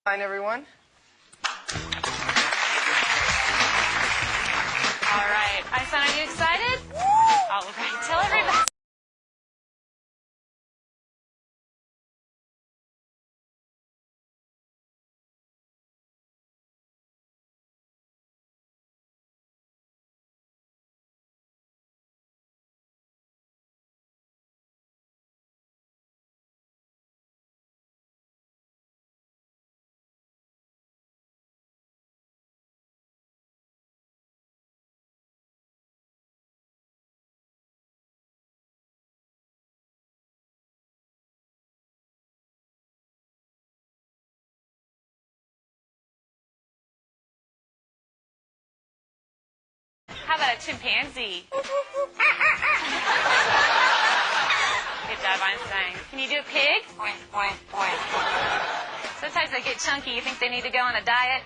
Fine, everyone. All right. Einstein, are you excited? All right. Tell everybody. How about a chimpanzee? Good job, Einstein. Can you do a pig? Sometimes they get chunky. You think they need to go on a diet?